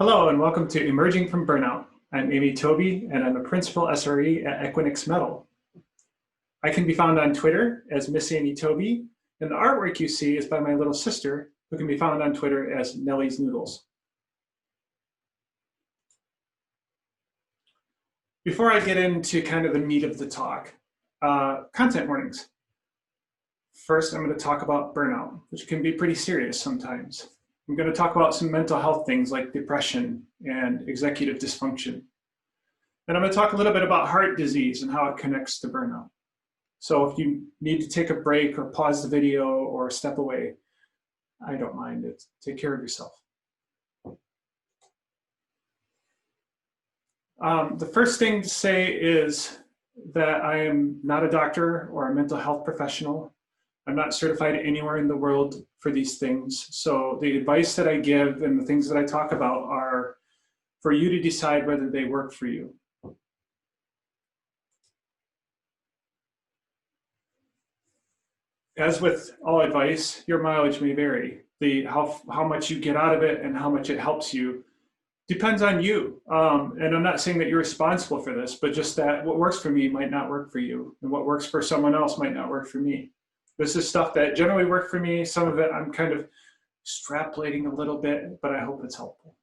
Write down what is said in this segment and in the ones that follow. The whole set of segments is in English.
Hello and welcome to Emerging from Burnout. I'm Tobey and I'm a principal SRE at Equinix Metal. I can be found on Twitter as Miss Amy Tobey, and the artwork you see is by my little sister, who can be found on Twitter as Nellie's Noodles. Before I get into kind of the meat of the talk, content warnings. First, I'm going to talk about burnout, which can be pretty serious sometimes. I'm going to talk about some mental health things like depression and executive dysfunction. And I'm going to talk a little bit about heart disease and how it connects to burnout. So if you need to take a break or pause the video or step away, I don't mind it. Take care of yourself. The first thing to say is that I am not a doctor or a mental health professional. I'm not certified anywhere in the world for these things. So the advice that I give and the things that I talk about are for you to decide whether they work for you. As with all advice, your mileage may vary. How much you get out of it and how much it helps you depends on you. And I'm not saying that you're responsible for this, but just that what works for me might not work for you, and what works for someone else might not work for me. This is stuff that generally worked for me. Some of it I'm kind of extrapolating a little bit, but I hope it's helpful.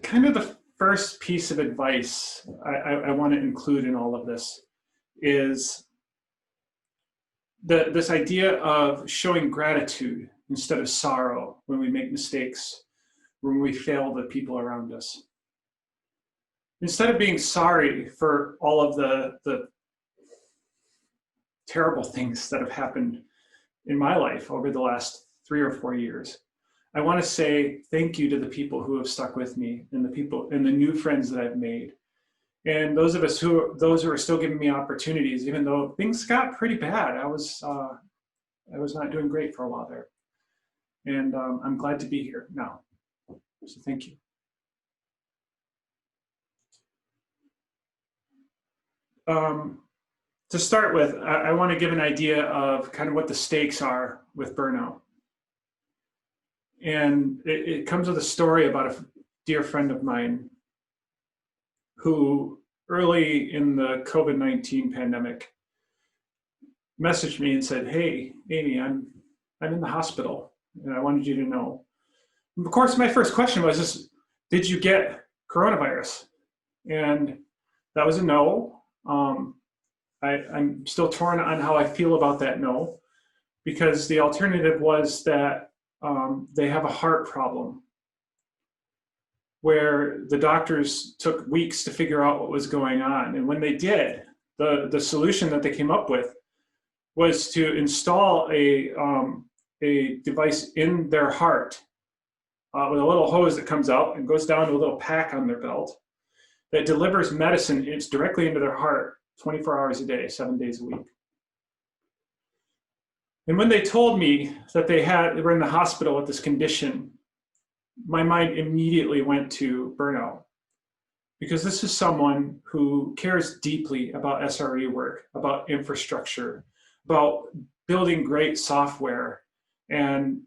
Kind of the first piece of advice I want to include in all of this is this idea of showing gratitude instead of sorrow when we make mistakes, when we fail the people around us. Instead of being sorry for all of the terrible things that have happened in my life over the last 3 or 4 years, I want to say thank you to the people who have stuck with me and the people and the new friends that I've made. And those who are still giving me opportunities, even though things got pretty bad. I was not doing great for a while there. And I'm glad to be here now. So thank you. To start with, I want to give an idea of kind of what the stakes are with burnout. And it comes with a story about a dear friend of mine who early in the COVID-19 pandemic messaged me and said, "Hey, Amy, I'm in the hospital and I wanted you to know." And of course, my first question was just, did you get coronavirus? And that was a no. I'm still torn on how I feel about that no, because the alternative was that they have a heart problem where the doctors took weeks to figure out what was going on. And when they did, the solution that they came up with was to install a device in their heart with a little hose that comes out and goes down to a little pack on their belt that delivers medicine. It's directly into their heart 24 hours a day, 7 days a week. And when they told me that they were in the hospital with this condition, my mind immediately went to burnout, because this is someone who cares deeply about SRE work, about infrastructure, about building great software and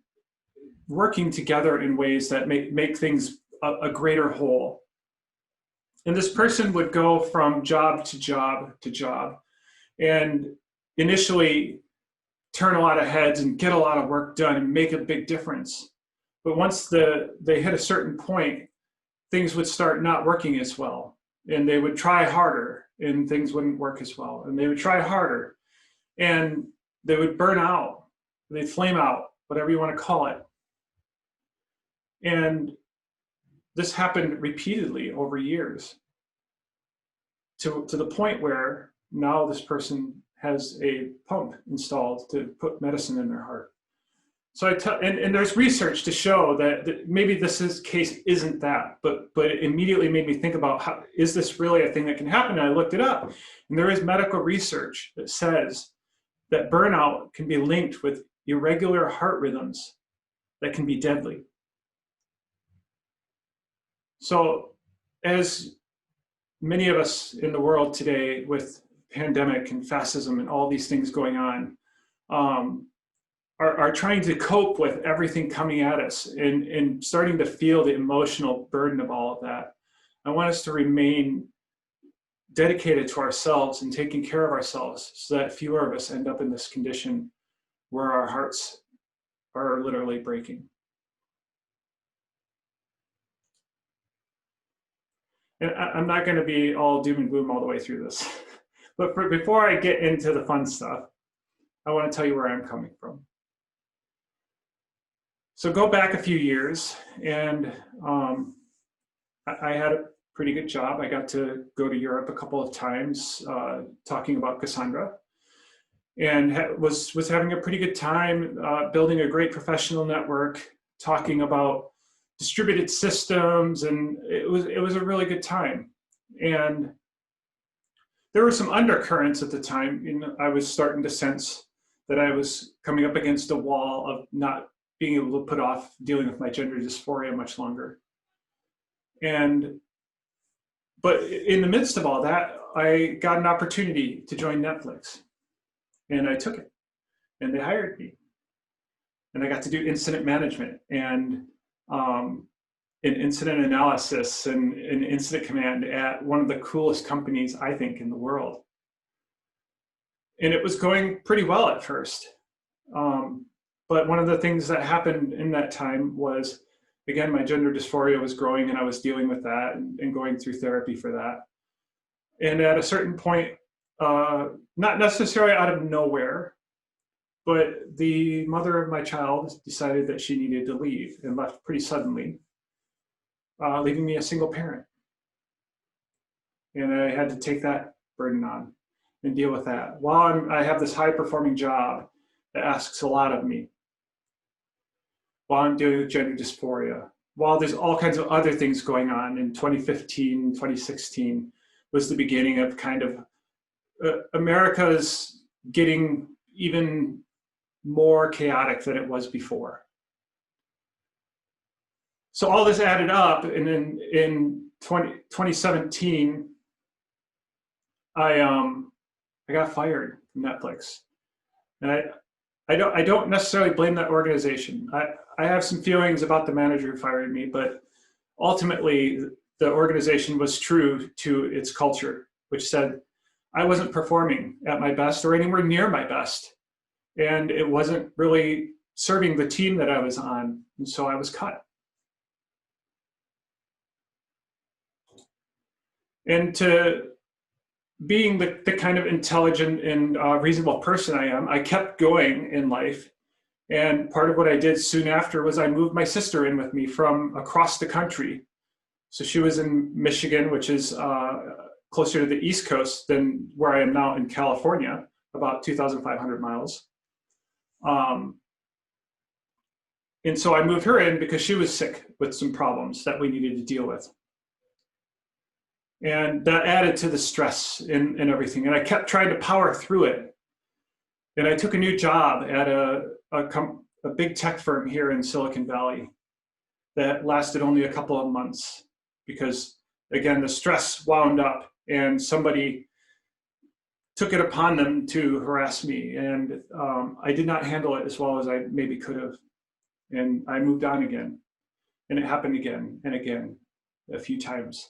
working together in ways that make things a greater whole. And this person would go from job to job to job and initially turn a lot of heads and get a lot of work done and make a big difference. But once they hit a certain point, things would start not working as well. And they would try harder and things wouldn't work as well. And they would try harder and they would burn out. They'd flame out, whatever you want to call it. And this happened repeatedly over years to the point where now this person has a pump installed to put medicine in their heart. So and there's research to show that maybe case isn't that, but it immediately made me think about is this really a thing that can happen? And I looked it up, and there is medical research that says that burnout can be linked with irregular heart rhythms that can be deadly. So as many of us in the world today with pandemic and fascism and all these things going on, are trying to cope with everything coming at us and starting to feel the emotional burden of all of that. I want us to remain dedicated to ourselves and taking care of ourselves so that fewer of us end up in this condition where our hearts are literally breaking. And I'm not going to be all doom and gloom all the way through this. But before I get into the fun stuff, I want to tell you where I'm coming from. So go back a few years, and I had a pretty good job. I got to go to Europe a couple of times talking about Cassandra, and was having a pretty good time building a great professional network, talking about distributed systems, and it was a really good time. And there were some undercurrents at the time. You know, I was starting to sense that I was coming up against a wall of not being able to put off dealing with my gender dysphoria much longer. But in the midst of all that, I got an opportunity to join Netflix, and I took it, and they hired me, and I got to do incident management and incident analysis and incident command at one of the coolest companies, I think, in the world. And it was going pretty well at first. But one of the things that happened in that time was, again, my gender dysphoria was growing, and I was dealing with that and going through therapy for that. And at a certain point, not necessarily out of nowhere, but the mother of my child decided that she needed to leave and left pretty suddenly, leaving me a single parent. And I had to take that burden on and deal with that while I have this high-performing job that asks a lot of me, while I'm dealing with gender dysphoria, while there's all kinds of other things going on. In 2015, 2016 was the beginning of kind of America's getting even more chaotic than it was before. So all this added up, and then in 2017, I got fired from Netflix, and I don't necessarily blame that organization. I have some feelings about the manager who fired me, but ultimately the organization was true to its culture, which said I wasn't performing at my best or anywhere near my best, and it wasn't really serving the team that I was on, and so I was cut. And to being the kind of intelligent and reasonable person I am, I kept going in life. And part of what I did soon after was I moved my sister in with me from across the country. So she was in Michigan, which is closer to the East Coast than where I am now in California, about 2,500 miles. And so I moved her in because she was sick with some problems that we needed to deal with. And that added to the stress and everything. And I kept trying to power through it. And I took a new job at a big tech firm here in Silicon Valley that lasted only a couple of months because, again, the stress wound up and somebody took it upon them to harass me. And I did not handle it as well as I maybe could have. And I moved on again. And it happened again and again, a few times,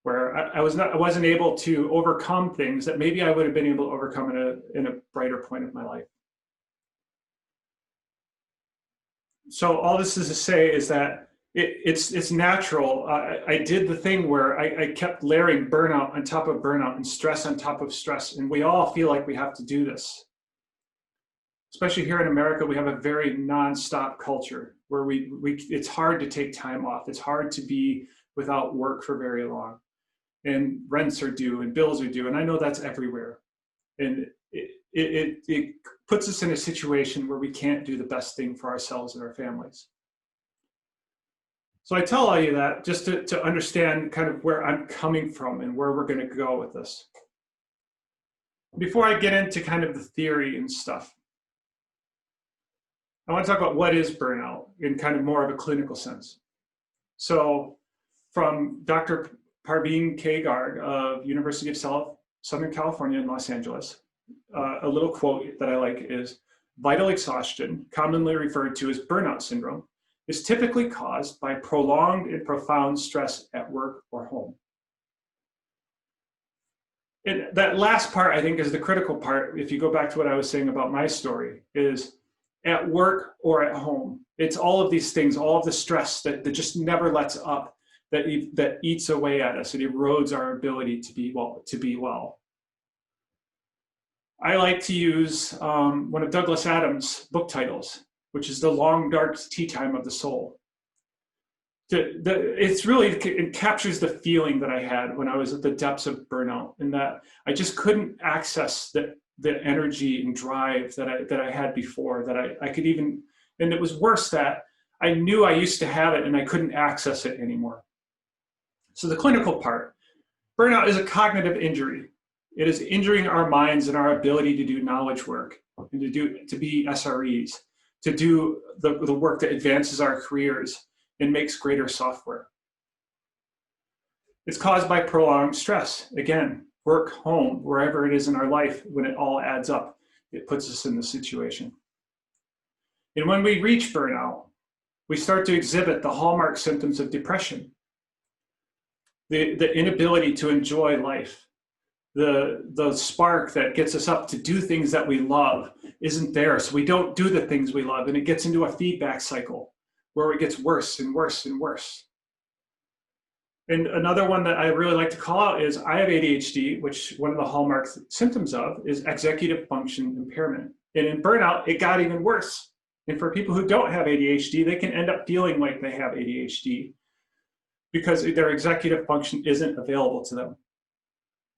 where I wasn't able to overcome things that maybe I would have been able to overcome in a brighter point of my life. So all this is to say is that it's natural. I did the thing where I kept layering burnout on top of burnout and stress on top of stress, and we all feel like we have to do this. Especially here in America, we have a very nonstop culture where it's hard to take time off. It's hard to be without work for very long. And rents are due and bills are due. And I know that's everywhere. And it puts us in a situation where we can't do the best thing for ourselves and our families. So I tell all you that just to understand kind of where I'm coming from and where we're going to go with this. Before I get into kind of the theory and stuff, I want to talk about what is burnout in kind of more of a clinical sense. So from Dr. Parveen K. Garg of University of Southern California in Los Angeles, a little quote that I like is, vital exhaustion, commonly referred to as burnout syndrome, is typically caused by prolonged and profound stress at work or home. And that last part, I think, is the critical part. If you go back to what I was saying about my story, is at work or at home. It's all of these things, all of the stress that just never lets up, that eats away at us. It erodes our ability to be well. I like to use one of Douglas Adams' book titles, which is The Long Dark Tea Time of the Soul. It captures the feeling that I had when I was at the depths of burnout, and that I just couldn't access the energy and drive that I had before, that I could even, and it was worse that I knew I used to have it and I couldn't access it anymore. So the clinical part, burnout is a cognitive injury. It is injuring our minds and our ability to do knowledge work and to be SREs, to do the work that advances our careers and makes greater software. It's caused by prolonged stress. Again, work, home, wherever it is in our life, when it all adds up, it puts us in this situation. And when we reach burnout, we start to exhibit the hallmark symptoms of depression, the inability to enjoy life, the spark that gets us up to do things that we love isn't there, so we don't do the things we love, and it gets into a feedback cycle where it gets worse and worse and worse. And another one that I really like to call out is I have ADHD, which one of the hallmark symptoms of is executive function impairment. And in burnout, it got even worse. And for people who don't have ADHD, they can end up feeling like they have ADHD because their executive function isn't available to them.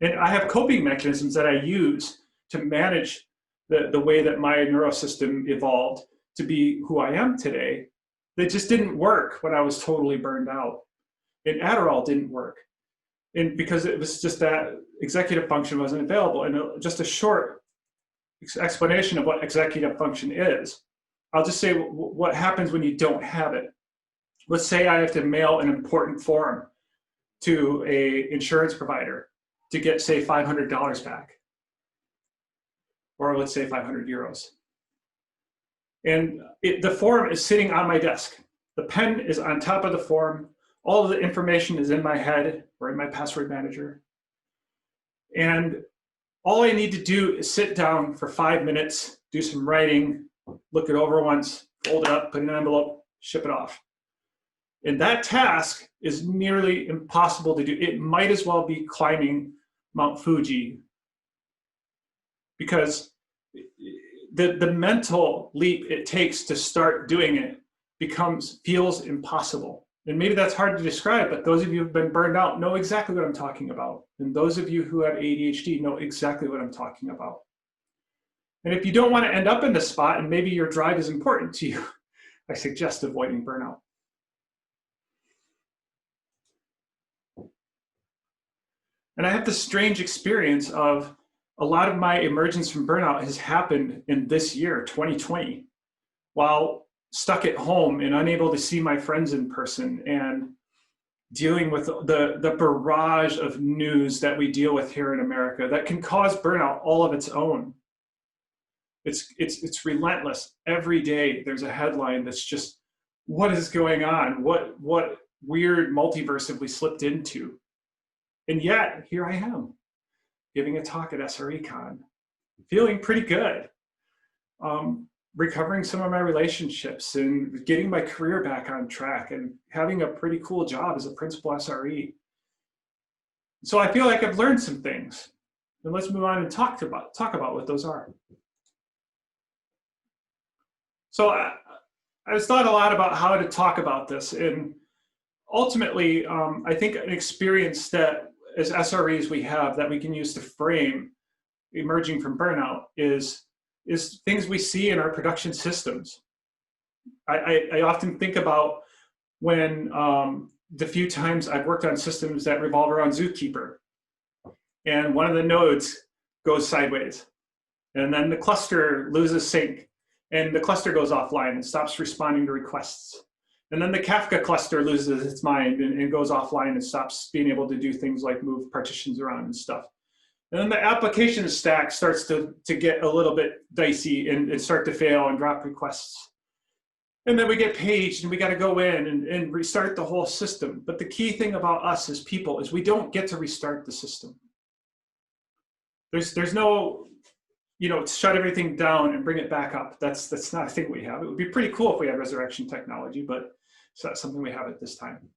And I have coping mechanisms that I use to manage the way that my neurosystem evolved to be who I am today. They just didn't work when I was totally burned out. And Adderall didn't work. And because it was just that executive function wasn't available. And just a short explanation of what executive function is, I'll just say what happens when you don't have it. Let's say I have to mail an important form to an insurance provider to get, say, $500 back. Or let's say 500 euros. And the form is sitting on my desk. The pen is on top of the form. All of the information is in my head or in my password manager. And all I need to do is sit down for 5 minutes, do some writing, look it over once, fold it up, put it in an envelope, ship it off. And that task is nearly impossible to do. It might as well be climbing Mount Fuji, because the mental leap it takes to start doing it feels impossible. And maybe that's hard to describe, but those of you who've been burned out know exactly what I'm talking about. And those of you who have ADHD know exactly what I'm talking about. And if you don't want to end up in this spot, and maybe your drive is important to you, I suggest avoiding burnout. And I have this strange experience of a lot of my emergence from burnout has happened in this year, 2020, while stuck at home and unable to see my friends in person and dealing with the barrage of news that we deal with here in America that can cause burnout all of its own. It's relentless. Every day there's a headline that's just, what is going on? What weird multiverse have we slipped into? And yet, here I am, giving a talk at SREcon, feeling pretty good, recovering some of my relationships and getting my career back on track and having a pretty cool job as a principal SRE. So I feel like I've learned some things. And let's move on and talk about what those are. So I've thought a lot about how to talk about this. And ultimately, I think an experience that as SREs we have that we can use to frame emerging from burnout is things we see in our production systems. I often think about when the few times I've worked on systems that revolve around Zookeeper, and one of the nodes goes sideways, and then the cluster loses sync, and the cluster goes offline and stops responding to requests. And then the Kafka cluster loses its mind and goes offline and stops being able to do things like move partitions around and stuff. And then the application stack starts to get a little bit dicey and start to fail and drop requests. And then we get paged and we got to go in and restart the whole system. But the key thing about us as people is we don't get to restart the system. There's no, shut everything down and bring it back up. That's not a thing we have. It would be pretty cool if we had resurrection technology, but it's not something we have at this time.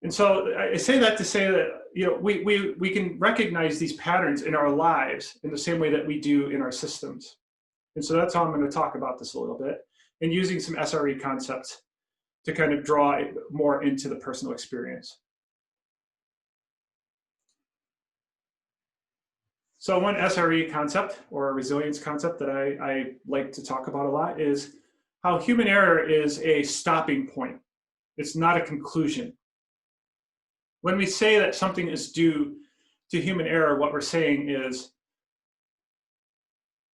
And so I say that to say that we can recognize these patterns in our lives in the same way that we do in our systems. And so that's how I'm going to talk about this a little bit, and using some SRE concepts to kind of draw it more into the personal experience. So one SRE concept or resilience concept that I like to talk about a lot is how human error is a stopping point. It's not a conclusion. When we say that something is due to human error, what we're saying is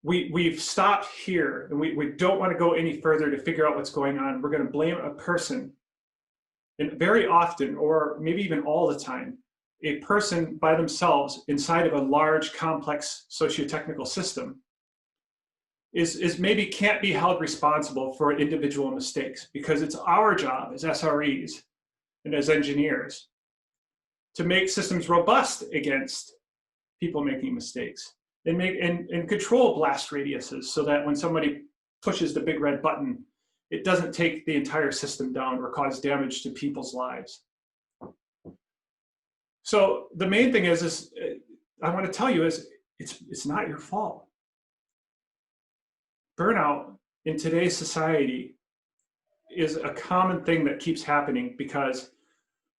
we've stopped here and we don't want to go any further to figure out what's going on. We're going to blame a person. And very often, or maybe even all the time, a person by themselves inside of a large, complex socio-technical system is maybe can't be held responsible for individual mistakes, because it's our job as SREs and as engineers to make systems robust against people making mistakes and control blast radiuses so that when somebody pushes the big red button, it doesn't take the entire system down or cause damage to people's lives. So the main thing is I want to tell you is it's not your fault. Burnout in today's society is a common thing that keeps happening because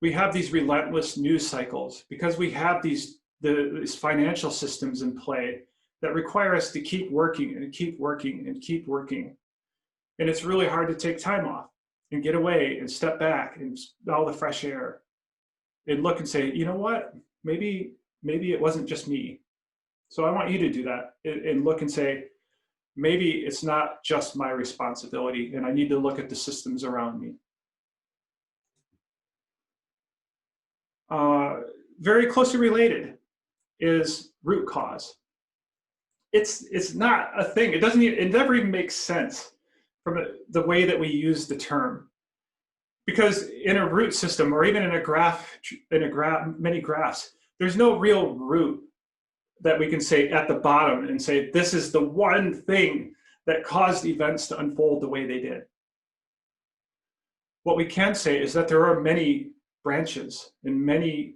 we have these relentless news cycles, because we have these financial systems in play that require us to keep working and keep working and keep working. And it's really hard to take time off and get away and step back and smell the fresh air and look and say, you know what, maybe it wasn't just me. So I want you to do that and look and say, maybe it's not just my responsibility and I need to look at the systems around me. Very closely related is root cause. It's not a thing. It never even makes sense from the way that we use the term. Because in a root system, or even in a graph, many graphs, there's no real root that we can say at the bottom and say, this is the one thing that caused events to unfold the way they did. What we can say is that there are many branches and many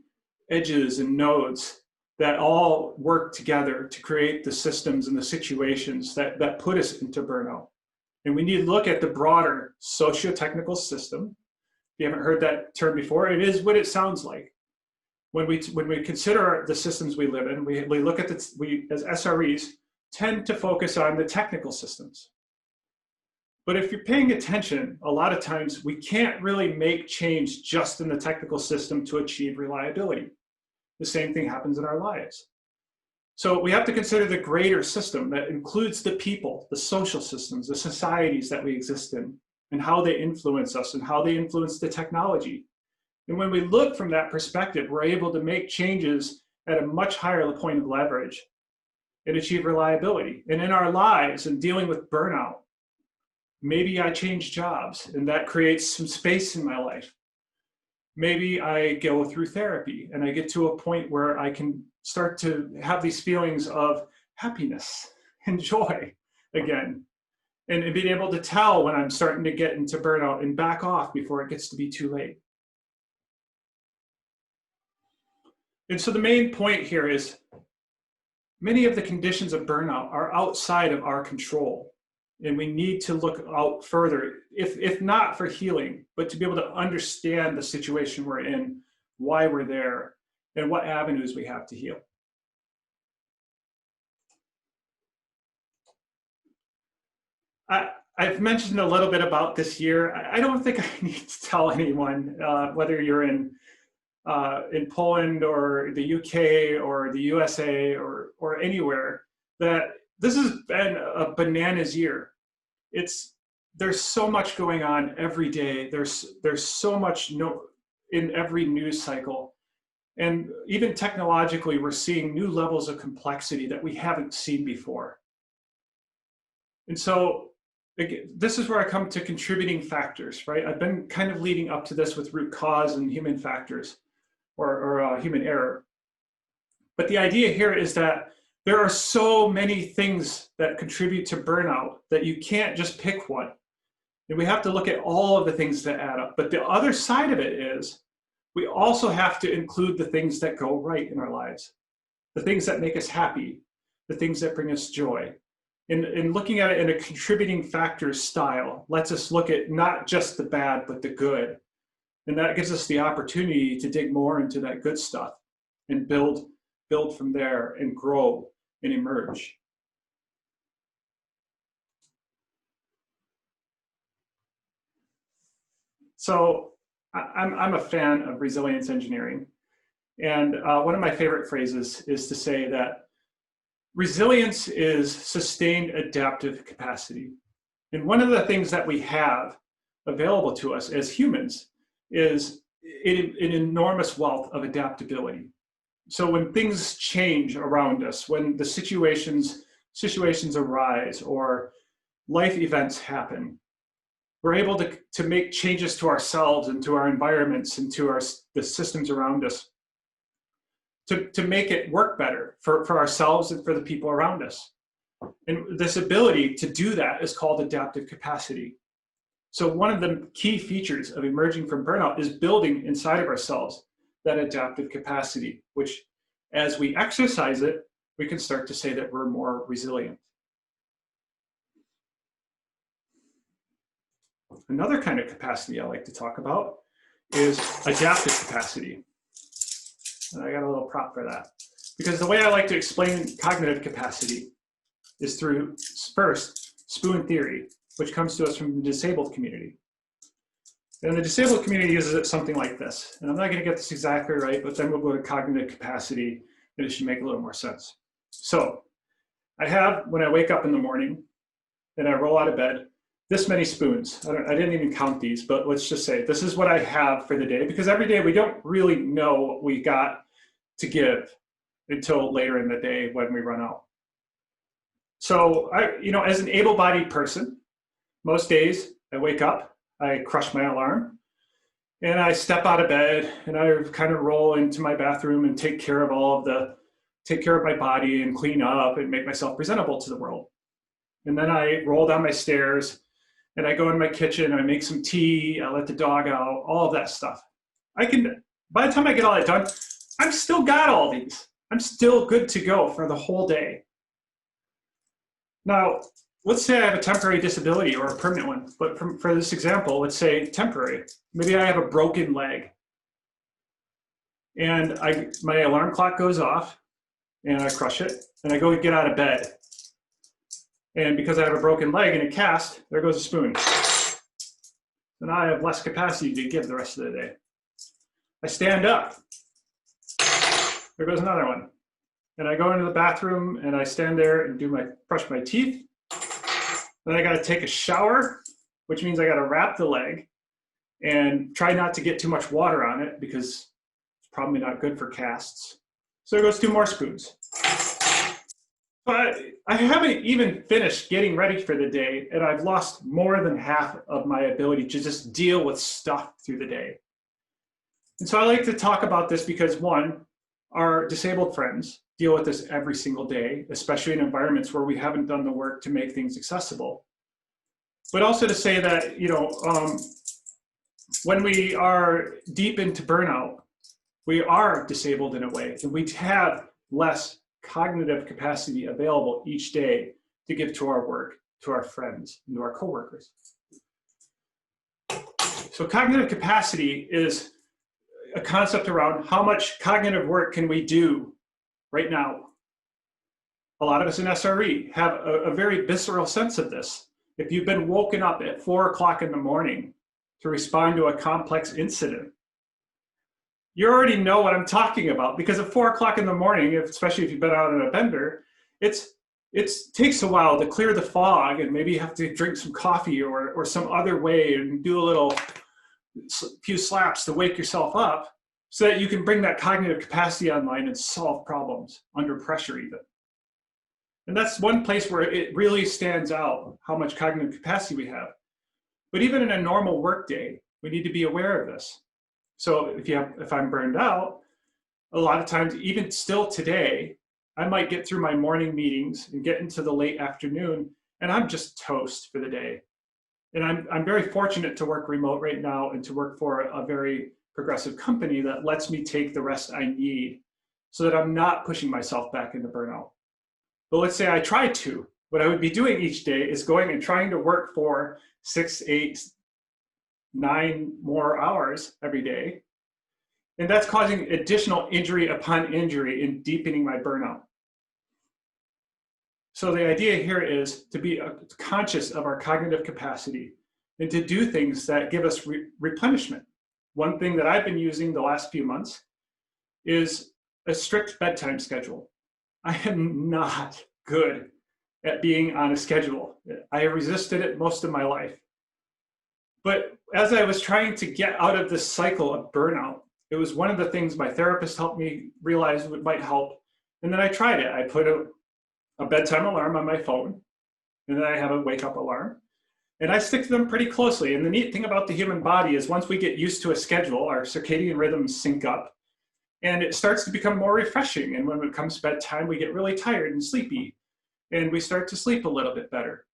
edges and nodes that all work together to create the systems and the situations that put us into burnout. And we need to look at the broader socio-technical system. If you haven't heard that term before, it is what it sounds like. When we consider the systems we live in, we look at we as SREs tend to focus on the technical systems. But if you're paying attention, a lot of times we can't really make change just in the technical system to achieve reliability. The same thing happens in our lives. So we have to consider the greater system that includes the people, the social systems, the societies that we exist in, and how they influence us and how they influence the technology. And when we look from that perspective, we're able to make changes at a much higher point of leverage and achieve reliability. And in our lives and dealing with burnout, maybe I change jobs and that creates some space in my life. Maybe I go through therapy and I get to a point where I can start to have these feelings of happiness and joy again. And being able to tell when I'm starting to get into burnout and back off before it gets to be too late. And so the main point here is many of the conditions of burnout are outside of our control. And we need to look out further, if not for healing, but to be able to understand the situation we're in, why we're there, and what avenues we have to heal. I've mentioned a little bit about this year. I don't think I need to tell anyone, whether you're in Poland or the UK or the USA or anywhere, that this has been a bananas year. There's so much going on every day. There's so much in every news cycle. And even technologically, we're seeing new levels of complexity that we haven't seen before. And so again, this is where I come to contributing factors, right? I've been kind of leading up to this with root cause and human factors or human error. But the idea here is that there are so many things that contribute to burnout that you can't just pick one. And we have to look at all of the things that add up. But the other side of it is we also have to include the things that go right in our lives, the things that make us happy, the things that bring us joy. And looking at it in a contributing factors style lets us look at not just the bad, but the good. And that gives us the opportunity to dig more into that good stuff and build from there and grow and emerge. So I'm a fan of resilience engineering. And one of my favorite phrases is to say that resilience is sustained adaptive capacity. And one of the things that we have available to us as humans is an enormous wealth of adaptability. So when things change around us, when the situations arise or life events happen, we're able to make changes to ourselves and to our environments and to the systems around us to make it work better for ourselves and for the people around us. And this ability to do that is called adaptive capacity. So one of the key features of emerging from burnout is building inside of ourselves that adaptive capacity, which as we exercise it, we can start to say that we're more resilient. Another kind of capacity I like to talk about is adaptive capacity. And I got a little prop for that. Because the way I like to explain cognitive capacity is through, first, spoon theory, which comes to us from the disabled community. And the disabled community uses it something like this. And I'm not going to get this exactly right, but then we'll go to cognitive capacity, and it should make a little more sense. So I have, when I wake up in the morning and I roll out of bed, this many spoons. I didn't even count these, but let's just say this is what I have for the day, because every day we don't really know what we got to give until later in the day when we run out. So as an able-bodied person, most days I wake up, I crush my alarm, and I step out of bed and I kind of roll into my bathroom and take care of my body and clean up and make myself presentable to the world. And then I roll down my stairs and I go in my kitchen, I make some tea, I let the dog out, all of that stuff. By the time I get all that done, I've still got all these. I'm still good to go for the whole day. Now, let's say I have a temporary disability or a permanent one, but for this example, let's say temporary. Maybe I have a broken leg. And my alarm clock goes off and I crush it and I go get out of bed. And because I have a broken leg and a cast, there goes a spoon. So now I have less capacity to give the rest of the day. I stand up. There goes another one. And I go into the bathroom and I stand there and brush my teeth. Then I got to take a shower, which means I got to wrap the leg and try not to get too much water on it because it's probably not good for casts. So there goes 2 more spoons. But I haven't even finished getting ready for the day, and I've lost more than half of my ability to just deal with stuff through the day. And so I like to talk about this because, one, our disabled friends deal with this every single day, especially in environments where we haven't done the work to make things accessible. But also to say that, when we are deep into burnout, we are disabled in a way, and we have less cognitive capacity available each day to give to our work, to our friends, and to our coworkers. So cognitive capacity is a concept around how much cognitive work can we do right now. A lot of us in SRE have a very visceral sense of this. If you've been woken up at 4 o'clock in the morning to respond to a complex incident, you already know what I'm talking about, because at 4 o'clock in the morning, especially if you've been out on a bender, it takes a while to clear the fog, and maybe you have to drink some coffee or some other way and do a few slaps to wake yourself up. so that you can bring that cognitive capacity online and solve problems under pressure even. And that's one place where it really stands out how much cognitive capacity we have. But even in a normal workday, we need to be aware of this. So if I'm burned out, a lot of times, even still today, I might get through my morning meetings and get into the late afternoon, and I'm just toast for the day. And I'm very fortunate to work remote right now and to work for a very progressive company that lets me take the rest I need so that I'm not pushing myself back into burnout. But let's say I tried to. What I would be doing each day is going and trying to work for 6, 8, 9 more hours every day. And that's causing additional injury upon injury and deepening my burnout. So the idea here is to be conscious of our cognitive capacity and to do things that give us replenishment. One thing that I've been using the last few months is a strict bedtime schedule. I am not good at being on a schedule. I have resisted it most of my life. But as I was trying to get out of this cycle of burnout, it was one of the things my therapist helped me realize might help. And then I tried it. I put a bedtime alarm on my phone, and then I have a wake up alarm. And I stick to them pretty closely. And the neat thing about the human body is once we get used to a schedule, our circadian rhythms sync up, and it starts to become more refreshing. And when it comes to bedtime, we get really tired and sleepy, and we start to sleep a little bit better.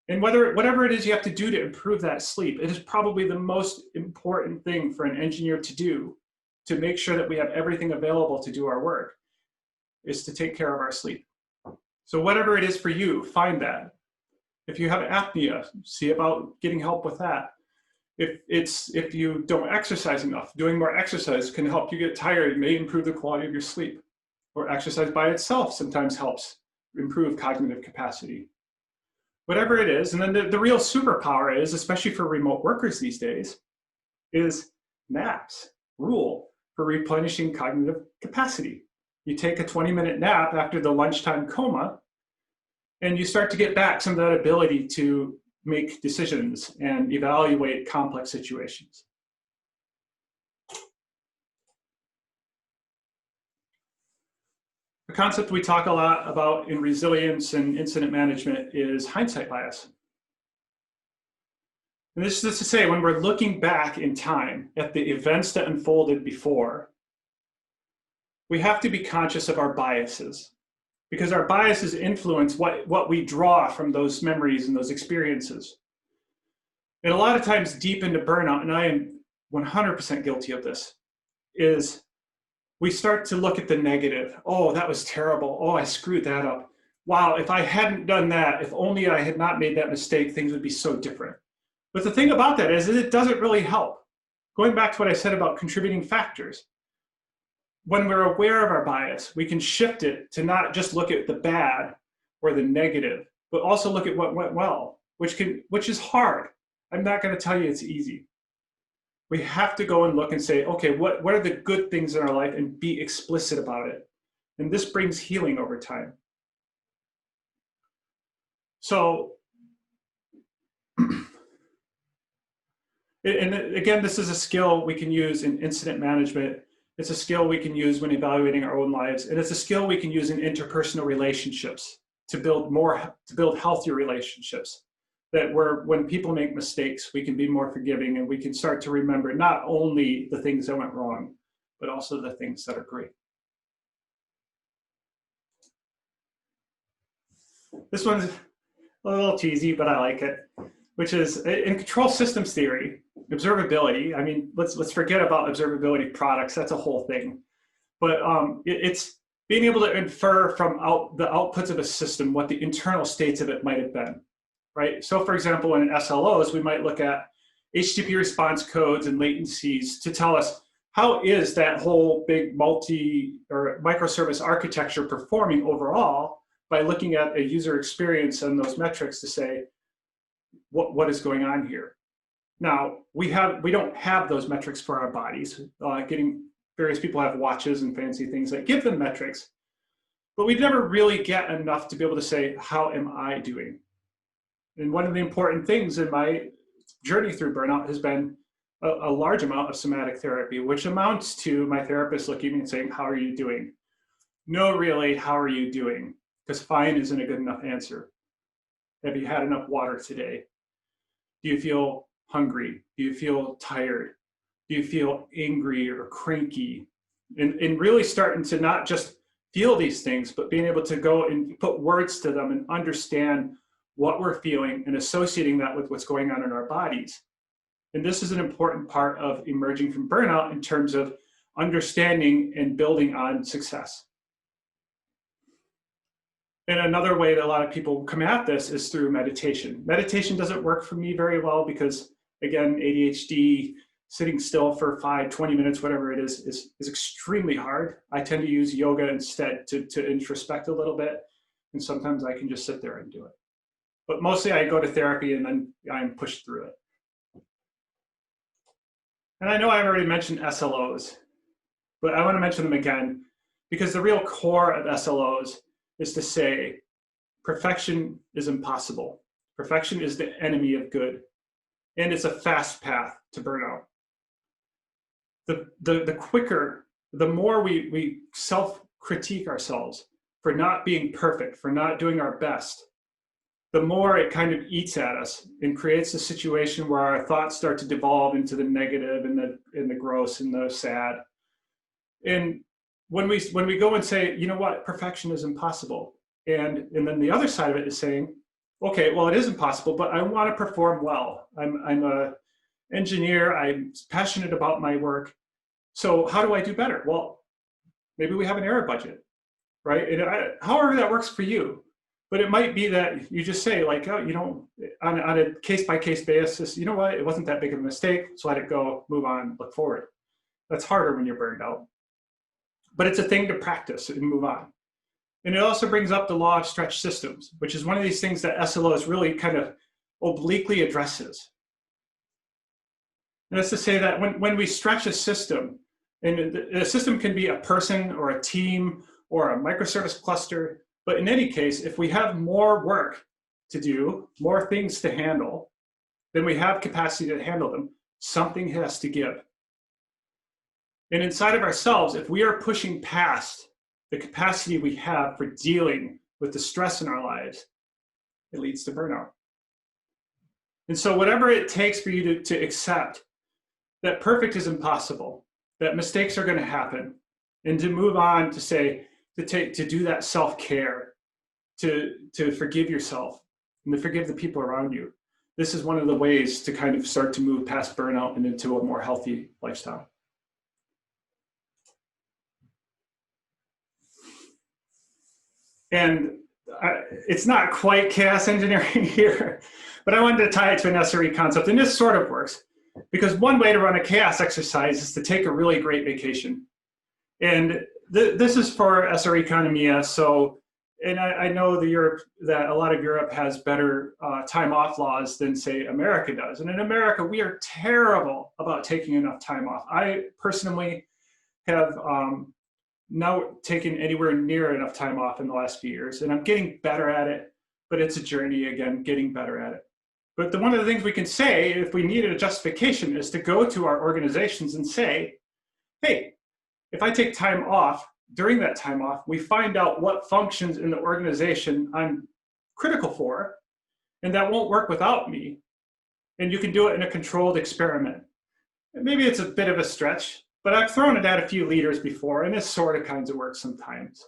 And whatever it is you have to do to improve that sleep, it is probably the most important thing for an engineer to do to make sure that we have everything available to do our work, is to take care of our sleep. So whatever it is for you, find that. If you have apnea, see about getting help with that. If you don't exercise enough, doing more exercise can help you get tired, it may improve the quality of your sleep. Or exercise by itself sometimes helps improve cognitive capacity. Whatever it is, and then the real superpower is, especially for remote workers these days, is naps, rule for replenishing cognitive capacity. You take a 20-minute nap after the lunchtime coma, and you start to get back some of that ability to make decisions and evaluate complex situations. A concept we talk a lot about in resilience and incident management is hindsight bias. And this is to say, when we're looking back in time at the events that unfolded before, we have to be conscious of our biases, because our biases influence what we draw from those memories and those experiences. And a lot of times deep into burnout, and I am 100% guilty of this, is we start to look at the negative. Oh, that was terrible. Oh, I screwed that up. Wow, if I hadn't done that, if only I had not made that mistake, things would be so different. But the thing about that is it doesn't really help. Going back to what I said about contributing factors, when we're aware of our bias, we can shift it to not just look at the bad or the negative, but also look at what went well, which is hard. I'm not going to tell you it's easy. We have to go and look and say, okay, what are the good things in our life, and be explicit about it. And this brings healing over time. So, and again, this is a skill we can use in incident management. It's a skill we can use when evaluating our own lives. And it's a skill we can use in interpersonal relationships to build healthier relationships. That when people make mistakes, we can be more forgiving, and we can start to remember not only the things that went wrong, but also the things that are great. This one's a little cheesy, but I like it, which is in control systems theory, observability. I mean, let's forget about observability products. That's a whole thing. But it's being able to infer from the outputs of a system what the internal states of it might have been. Right? So for example, in SLOs, we might look at HTTP response codes and latencies to tell us how is that whole big microservice architecture performing overall, by looking at a user experience and those metrics to say, what is going on here? Now, we don't have those metrics for our bodies. Various people have watches and fancy things that give them metrics, but we never really get enough to be able to say, how am I doing? And one of the important things in my journey through burnout has been a large amount of somatic therapy, which amounts to my therapist looking at me and saying, how are you doing? No, really, how are you doing? Because fine isn't a good enough answer. Have you had enough water today? Do you feel hungry? Do you feel tired? Do you feel angry or cranky? And really starting to not just feel these things, but being able to go and put words to them and understand what we're feeling and associating that with what's going on in our bodies. And this is an important part of emerging from burnout in terms of understanding and building on success. And another way that a lot of people come at this is through meditation. Meditation doesn't work for me very well because, again, ADHD, sitting still for 5, 20 minutes, whatever it is extremely hard. I tend to use yoga instead to introspect a little bit. And sometimes I can just sit there and do it. But mostly I go to therapy and then I'm pushed through it. And I know I've already mentioned SLOs, but I want to mention them again because the real core of SLOs is to say perfection is impossible. Perfection is the enemy of good, and it's a fast path to burnout. The quicker, the more we self-critique ourselves for not being perfect, for not doing our best, the more it kind of eats at us and creates a situation where our thoughts start to devolve into the negative and the gross and the sad. And when we go and say, you know what, perfection is impossible, and then the other side of it is saying, okay, well, it is impossible, but I want to perform well. I'm a engineer. I'm passionate about my work. So how do I do better? Well, maybe we have an error budget, right? And however that works for you. But it might be that you just say, like, oh, you know, on a case-by-case basis, you know what, it wasn't that big of a mistake, so let it go, move on, look forward. That's harder when you're burned out. But it's a thing to practice and move on. And it also brings up the law of stretch systems, which is one of these things that SLOs really kind of obliquely addresses. And that's to say that when we stretch a system, and a system can be a person or a team or a microservice cluster, but in any case, if we have more work to do, more things to handle, then we have capacity to handle them. Something has to give. And inside of ourselves, if we are pushing past the capacity we have for dealing with the stress in our lives, it leads to burnout. And so whatever it takes for you to accept that perfect is impossible, that mistakes are going to happen, and to move on to say, to do that self-care, to forgive yourself and to forgive the people around you. This is one of the ways to kind of start to move past burnout and into a more healthy lifestyle. And it's not quite chaos engineering here, but I wanted to tie it to an SRE concept, and this sort of works. Because one way to run a chaos exercise is to take a really great vacation. And this is for SREcon and EMEA. So, and I know that a lot of Europe has better time off laws than, say, America does. And in America, we are terrible about taking enough time off. I personally have not taken anywhere near enough time off in the last few years. And I'm getting better at it, but it's a journey, again, getting better at it. But one of the things we can say, if we needed a justification, is to go to our organizations and say, hey, if I take time off, during that time off, we find out what functions in the organization I'm critical for, and that won't work without me. And you can do it in a controlled experiment. And maybe it's a bit of a stretch, but I've thrown it at a few leaders before, and this sort of kinds of works sometimes.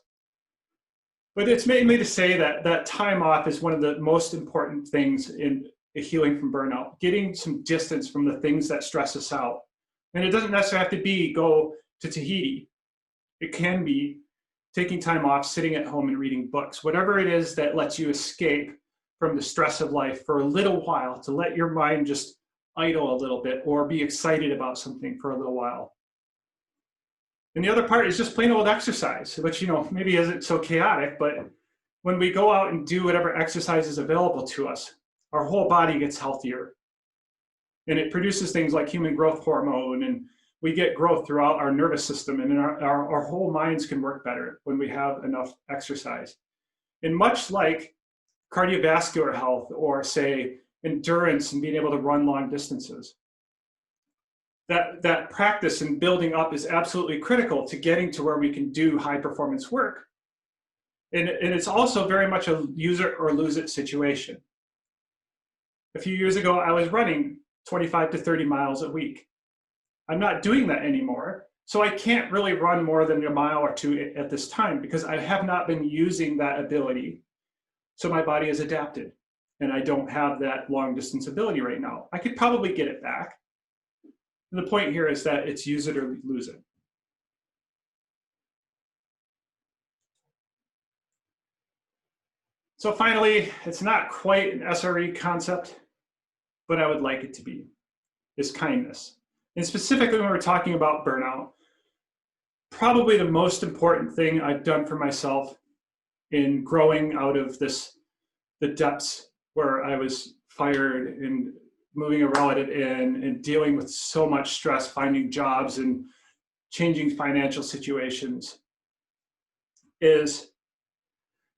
But it's mainly to say that time off is one of the most important things in healing from burnout, getting some distance from the things that stress us out. And it doesn't necessarily have to be go to Tahiti. It can be taking time off, sitting at home and reading books, whatever it is that lets you escape from the stress of life for a little while, to let your mind just idle a little bit or be excited about something for a little while. And the other part is just plain old exercise, which, you know, maybe isn't so chaotic, but when we go out and do whatever exercise is available to us, our whole body gets healthier. And it produces things like human growth hormone, and we get growth throughout our nervous system, and our whole minds can work better when we have enough exercise. And much like cardiovascular health, or say endurance and being able to run long distances, that practice and building up is absolutely critical to getting to where we can do high performance work. And it's also very much a use it or lose it situation. A few years ago, I was running 25 to 30 miles a week. I'm not doing that anymore. So I can't really run more than a mile or two at this time because I have not been using that ability. So my body has adapted and I don't have that long distance ability right now. I could probably get it back. The point here is that it's use it or lose it. So finally, it's not quite an SRE concept, but I would like it to be, is kindness. And specifically when we're talking about burnout, probably the most important thing I've done for myself in growing out of the depths where I was fired and moving around it and dealing with so much stress, finding jobs and changing financial situations, is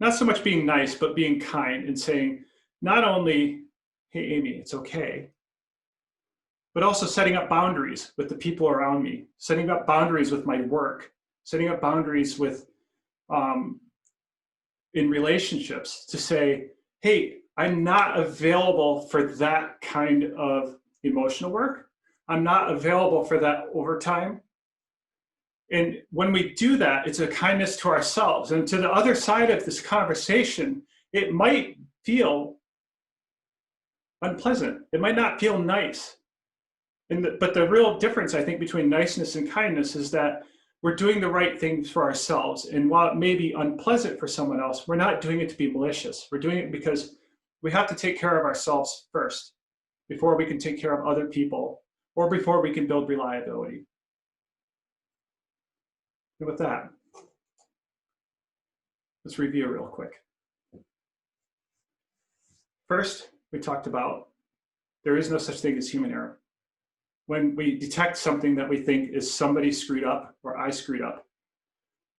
not so much being nice, but being kind and saying, not only, hey, Amy, it's okay, but also setting up boundaries with the people around me, setting up boundaries with my work, setting up boundaries with, in relationships to say, hey, I'm not available for that kind of emotional work. I'm not available for that overtime. And when we do that, it's a kindness to ourselves. And to the other side of this conversation, it might feel unpleasant. It might not feel nice. But the real difference, I think, between niceness and kindness is that we're doing the right things for ourselves. And while it may be unpleasant for someone else, we're not doing it to be malicious. We're doing it because we have to take care of ourselves first before we can take care of other people or before we can build reliability. And with that, let's review real quick. First, we talked about there is no such thing as human error. When we detect something that we think is somebody screwed up or I screwed up,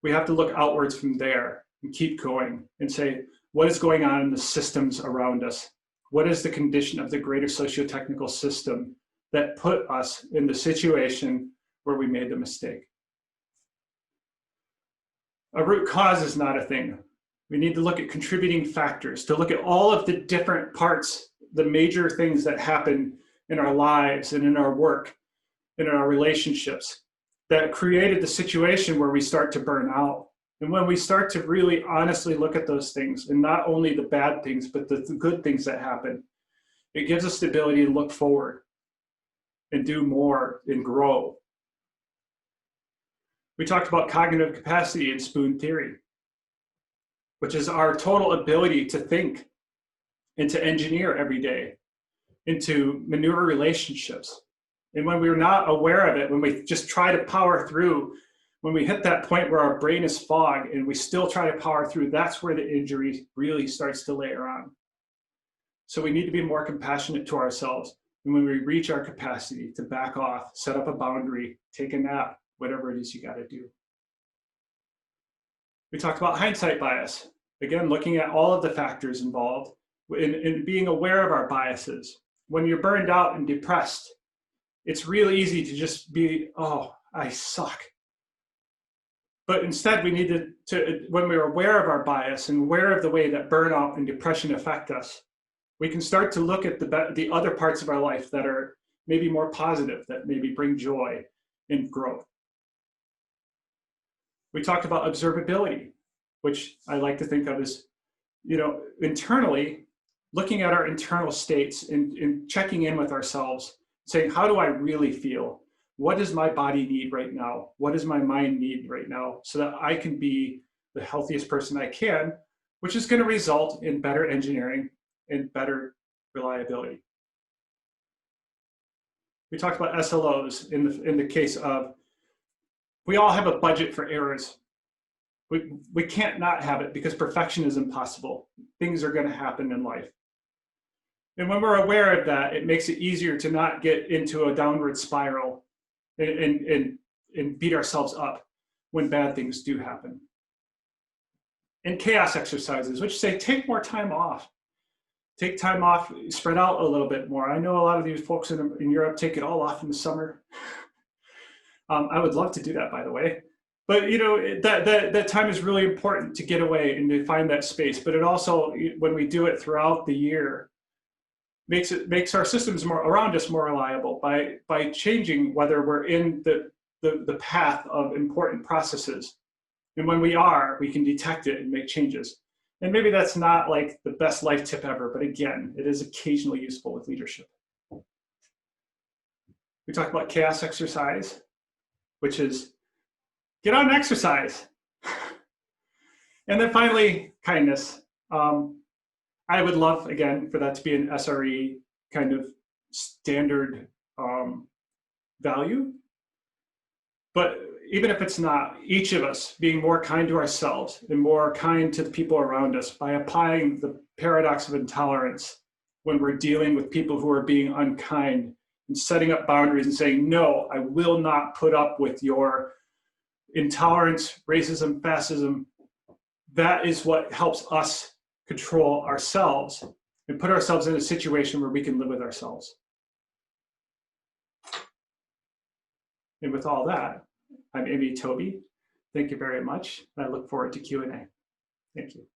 we have to look outwards from there and keep going and say, what is going on in the systems around us? What is the condition of the greater socio-technical system that put us in the situation where we made the mistake? A root cause is not a thing. We need to look at contributing factors, to look at all of the different parts, the major things that happen in our lives and in our work and in our relationships that created the situation where we start to burn out. And when we start to really honestly look at those things, and not only the bad things, but the good things that happen, it gives us the ability to look forward and do more and grow. We talked about cognitive capacity in spoon theory, which is our total ability to think and to engineer every day, and to maneuver relationships. And when we're not aware of it, when we just try to power through, when we hit that point where our brain is fog and we still try to power through, that's where the injury really starts to layer on. So we need to be more compassionate to ourselves. And when we reach our capacity to back off, set up a boundary, take a nap, whatever it is you got to do. We talked about hindsight bias. Again, looking at all of the factors involved and being aware of our biases. When you're burned out and depressed, it's really easy to just be, oh, I suck. But instead, we need to, when we're aware of our bias and aware of the way that burnout and depression affect us, we can start to look at the other parts of our life that are maybe more positive, that maybe bring joy and growth. We talked about observability, which I like to think of as, internally, looking at our internal states and checking in with ourselves, saying, how do I really feel? What does my body need right now? What does my mind need right now? So that I can be the healthiest person I can, which is going to result in better engineering and better reliability. We talked about SLOs in the case of, we all have a budget for errors. We can't not have it because perfection is impossible. Things are going to happen in life. And when we're aware of that, it makes it easier to not get into a downward spiral and beat ourselves up when bad things do happen. And chaos exercises, which say take more time off. Take time off, spread out a little bit more. I know a lot of these folks in Europe take it all off in the summer. I would love to do that, by the way. But you know, that time is really important to get away and to find that space. But it also, when we do it throughout the year, makes our systems more around us more reliable by changing whether we're in the path of important processes. And when we are, we can detect it and make changes. And maybe that's not like the best life tip ever, but again, it is occasionally useful with leadership. We talk about chaos exercise, which is get on exercise. And then finally, kindness. I would love, again, for that to be an SRE kind of standard value. But even if it's not, each of us being more kind to ourselves and more kind to the people around us by applying the paradox of intolerance when we're dealing with people who are being unkind and setting up boundaries and saying, no, I will not put up with your intolerance, racism, fascism. That is what helps us control ourselves and put ourselves in a situation where we can live with ourselves. And with all that, I'm Amy Tobey. Thank you very much. I look forward to Q&A. Thank you.